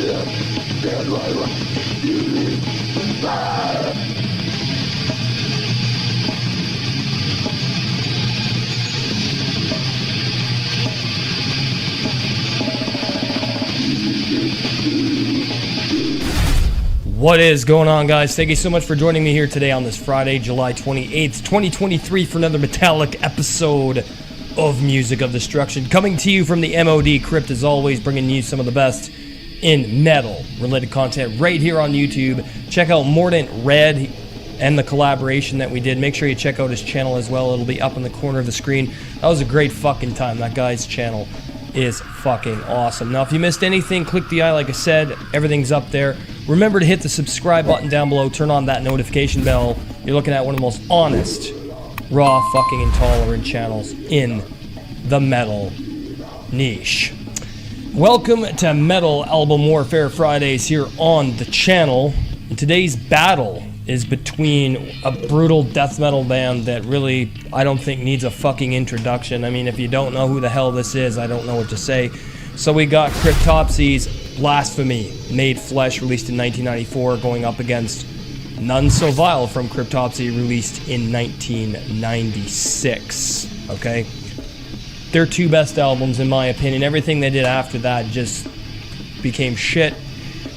What is going on, guys? Thank you so much for joining me here today on this Friday, July 28th, 2023 for another metallic episode of Music of Destruction. Coming to you from the MOD Crypt, as always, bringing you some of the best in metal-related content right here on YouTube. Check out Mordant Red and the collaboration that we did. Make sure you check out his channel as well. It'll be up in the corner of the screen. That was a great fucking time. That guy's channel is fucking awesome. Now, if you missed anything, click the eye. Like I said, everything's up there. Remember to hit the subscribe button down below. Turn on that notification bell. You're looking at one of the most honest, raw, fucking intolerant channels in the metal niche. Welcome to Metal Album Warfare Fridays here on the channel. And today's battle is between a brutal death metal band that really, I don't think needs a fucking introduction. I mean, if you don't know who the hell this is, I don't know what to say. So we got Cryptopsy's Blasphemy, Made Flesh, released in 1994, going up against None So Vile from Cryptopsy, released in 1996, okay? Their two best albums, in my opinion. Everything they did after that just became shit.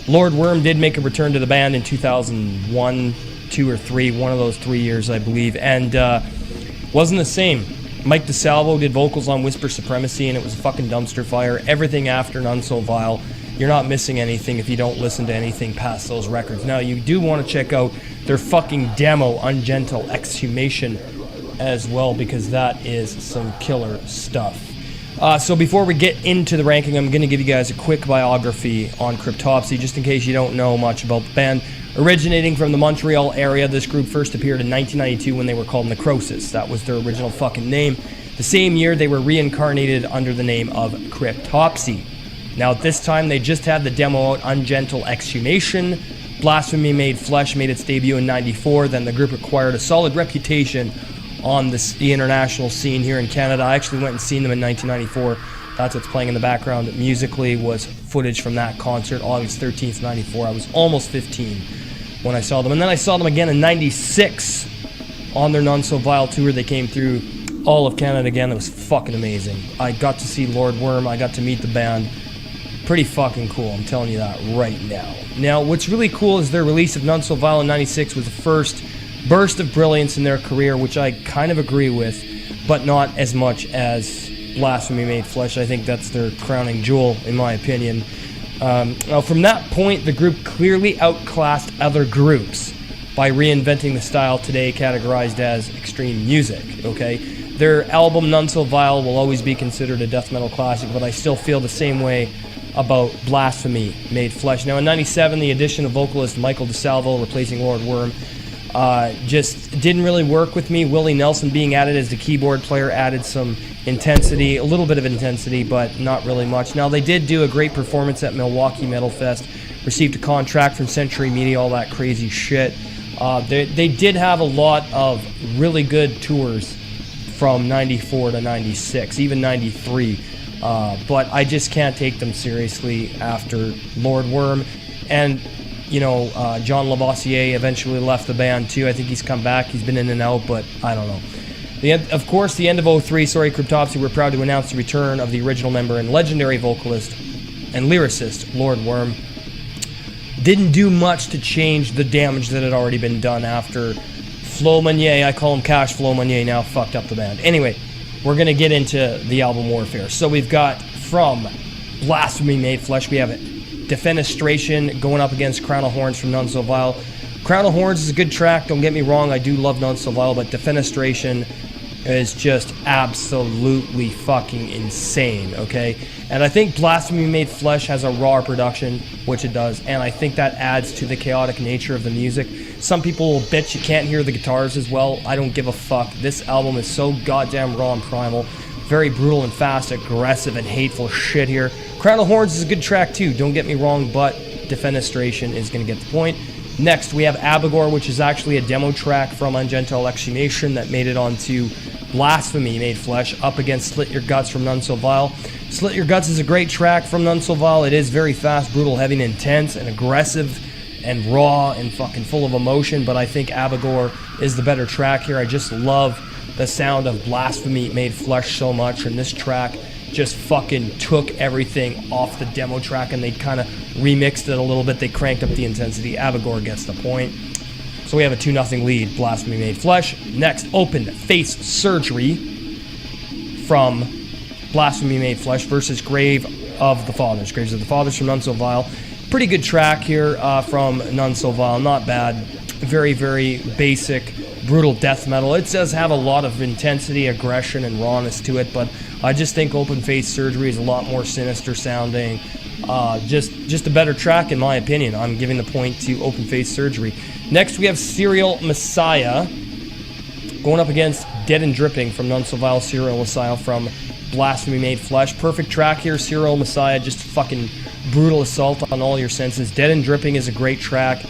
Lord Worm did make a return to the band in 2001, 2 or 3, one of those 3 years, I believe, and wasn't the same. Mike DeSalvo did vocals on Whisper Supremacy, and it was a fucking dumpster fire. Everything after None So Vile, you're not missing anything if you don't listen to anything past those records. Now, you do want to check out their fucking demo, Ungentle Exhumation, as well, because that is some killer stuff. So before we get into the ranking, I'm going to give you guys a quick biography on Cryptopsy, just in case you don't know much about the band. Originating from the Montreal area, this group first appeared in 1992 when they were called Necrosis. That was their original fucking name. The same year, they were reincarnated under the name of Cryptopsy. Now, at this time, they just had the demo out, Ungentle Exhumation. Blasphemy Made Flesh made its debut in 94. Then the group acquired a solid reputation on the international scene here in Canada. I actually went and seen them in 1994. That's what's playing in the background musically, was footage from that concert, August 13th, 94. I was almost 15 when I saw them. And then I saw them again in 96 on their None So Vile tour. They came through all of Canada again. It was fucking amazing. I got to see Lord Worm. I got to meet the band. Pretty fucking cool, I'm telling you that right now. Now, what's really cool is their release of None So Vile in 96 was the first burst of brilliance in their career, which I kind of agree with, but not as much as Blasphemy Made Flesh. I think that's their crowning jewel, in my opinion. Now, from that point, the group clearly outclassed other groups by reinventing the style today categorized as extreme music, okay? Their album, None So Vile, will always be considered a death metal classic, but I still feel the same way about Blasphemy Made Flesh. Now, in 97, the addition of vocalist Michael DeSalvo replacing Lord Worm just didn't really work with me. Willie Nelson being added as the keyboard player added some intensity, a little bit of intensity, but not really much. Now, they did do a great performance at Milwaukee Metal Fest, received a contract from Century Media, all that crazy shit. They did have a lot of really good tours from 94 to 96, even 93. But I just can't take them seriously after Lord Worm. And, you know, John Lavoisier eventually left the band too. I think he's come back. He's been in and out, but I don't know. Of course, the end of 03, Cryptopsy were proud to announce the return of the original member and legendary vocalist and lyricist, Lord Worm. Didn't do much to change the damage that had already been done after Flo Meunier, I call him Cash Flo Meunier now, fucked up the band. Anyway, we're going to get into the album Warfare. So we've got from Blasphemy Made Flesh, we have it. Defenestration going up against Crown of Horns from None So Vile. Crown of Horns is a good track, don't get me wrong, I do love None So Vile, but Defenestration is just absolutely fucking insane, okay? And I think Blasphemy Made Flesh has a raw production, which it does, and I think that adds to the chaotic nature of the music. Some people will bitch you can't hear the guitars as well. I don't give a fuck. This album is so goddamn raw and primal. Very brutal and fast, aggressive and hateful shit here. Crown of Horns is a good track too, don't get me wrong, but Defenestration is going to get the point. Next, we have Abigor, which is actually a demo track from Ungentile Exhumation that made it onto Blasphemy Made Flesh, up against Slit Your Guts from None So Vile. Slit Your Guts is a great track from None So Vile. It is very fast, brutal, heavy, and intense, and aggressive, and raw, and fucking full of emotion, but I think Abigor is the better track here. I just love the sound of Blasphemy Made Flesh so much, and this track just fucking took everything off the demo track, and they kind of remixed it a little bit. They cranked up the intensity. Abigor gets the point. So we have a 2-0 lead, Blasphemy Made Flesh. Next, Open Face Surgery from Blasphemy Made Flesh versus Grave of the Fathers. Graves of the Fathers from None So Vile. Pretty good track here from None So Vile. Not bad. Very, very basic, brutal death metal. It does have a lot of intensity, aggression, and rawness to it, but I just think Open Face Surgery is a lot more sinister sounding. Just a better track in my opinion. I'm giving the point to Open Face Surgery. Next we have Serial Messiah going up against Dead and Dripping from None So Vile. Serial Messiah from Blasphemy Made Flesh. Perfect track here. Serial Messiah, just fucking brutal assault on all your senses. Dead and Dripping is a great track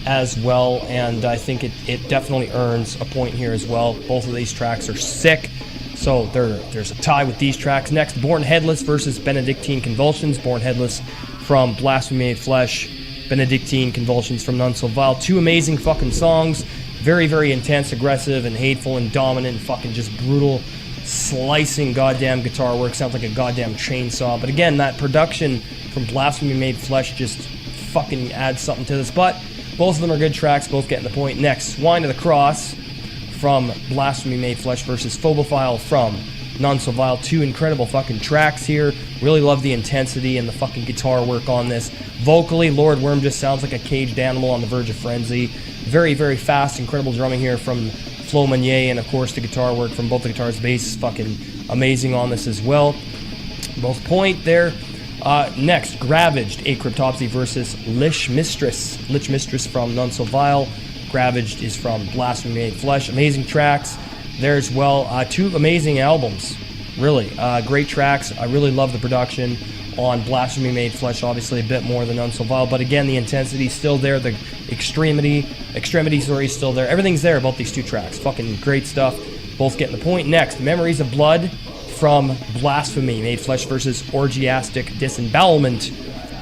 as well, and I think it definitely earns a point here as well. Both of these tracks are sick. So there's a tie with these tracks. Next, Born Headless versus Benedictine Convulsions. Born Headless from Blasphemy Made Flesh. Benedictine Convulsions from None So Vile. Two amazing fucking songs. Very, very intense, aggressive, and hateful, and dominant, and fucking just brutal, slicing goddamn guitar work. Sounds like a goddamn chainsaw. But again, that production from Blasphemy Made Flesh just fucking adds something to this. But both of them are good tracks, both getting the point. Next, Swine to the Cross from Blasphemy Made Flesh versus Phobophile from None So Vile. Two incredible fucking tracks here. Really love the intensity and the fucking guitar work on this. Vocally, Lord Worm just sounds like a caged animal on the verge of frenzy. Very, very fast, incredible drumming here from Flo Meunier, and of course the guitar work from both the guitars. Bass is fucking amazing on this as well. Both point there. Next, Gravaged, A Cryptopsy versus Lich Mistress. Lich Mistress from None So Vile. Gravaged is from Blasphemy Made Flesh. Amazing tracks there as well. Two amazing albums, really. Great tracks. I really love the production on Blasphemy Made Flesh, obviously a bit more than None So Vile, but again, the intensity still there, the extremity story still there. Everything's there about these two tracks. Fucking great stuff. Both getting the point. Next, Memories of Blood from Blasphemy Made Flesh versus Orgiastic Disembowelment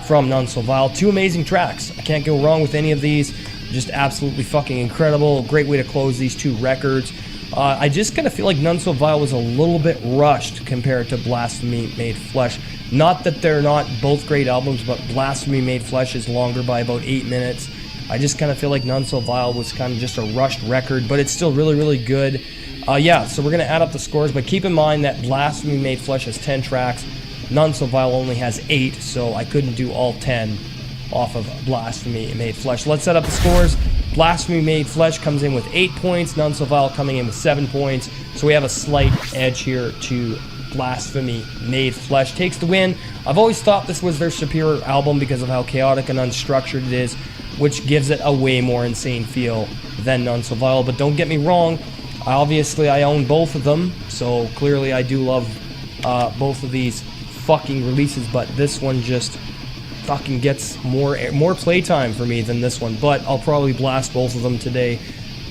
from None So Vile. Two amazing tracks. I can't go wrong with any of these. Just absolutely fucking incredible. Great way to close these two records. I just kind of feel like None So Vile was a little bit rushed compared to Blasphemy Made Flesh. Not that they're not both great albums, but Blasphemy Made Flesh is longer by about 8 minutes. I just kind of feel like None So Vile was kind of just a rushed record, but it's still really, really good. Yeah, so we're going to add up the scores, but keep in mind that Blasphemy Made Flesh has 10 tracks. None So Vile only has 8, so I couldn't do all 10 off of Blasphemy Made Flesh. Let's set up the scores. Blasphemy Made Flesh comes in with 8 points. None So Vile coming in with 7 points. So we have a slight edge here to Blasphemy Made Flesh. Takes the win. I've always thought this was their superior album because of how chaotic and unstructured it is, which gives it a way more insane feel than None So Vile. But don't get me wrong, obviously I own both of them, so clearly I do love both of these fucking releases, but this one just fucking gets more playtime for me than this one. But I'll probably blast both of them today.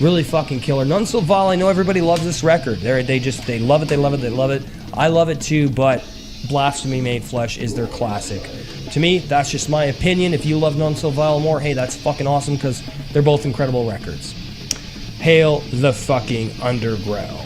Really fucking killer. None So Vile, I know everybody loves this record. They love it, they love it, they love it. I love it too, but Blasphemy Made Flesh is their classic. To me, that's just my opinion. If you love None So Vile more, hey, that's fucking awesome, because they're both incredible records. Hail the fucking underground.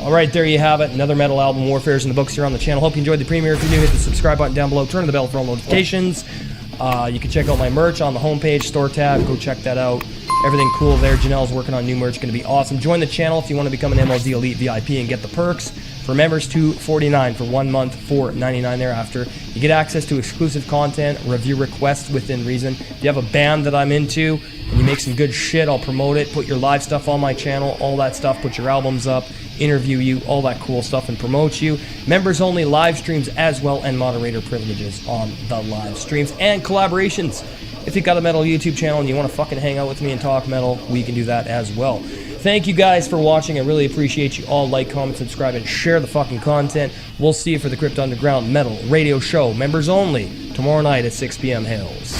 Alright, there you have it. Another metal album, Warfare's in the books here on the channel. Hope you enjoyed the premiere. If you're new, hit the subscribe button down below. Turn on the bell for all notifications. You can check out my merch on the homepage, store tab. Go check that out. Everything cool there. Janelle's working on new merch. Going to be awesome. Join the channel if you want to become an MLD Elite VIP and get the perks. For members, $249 for 1 month, $4.99 thereafter. You get access to exclusive content, review requests within reason. If you have a band that I'm into and you make some good shit, I'll promote it, put your live stuff on my channel, all that stuff, put your albums up, interview you, all that cool stuff, and promote you. Members only live streams as well, and moderator privileges on the live streams, and collaborations. If you've got a metal YouTube channel and you want to fucking hang out with me and talk metal, we can do that as well. Thank you guys for watching. I really appreciate you all. Like, comment, subscribe, and share the fucking content. We'll see you for the Crypt Underground Metal Radio Show, members only, tomorrow night at 6 p.m. Hills.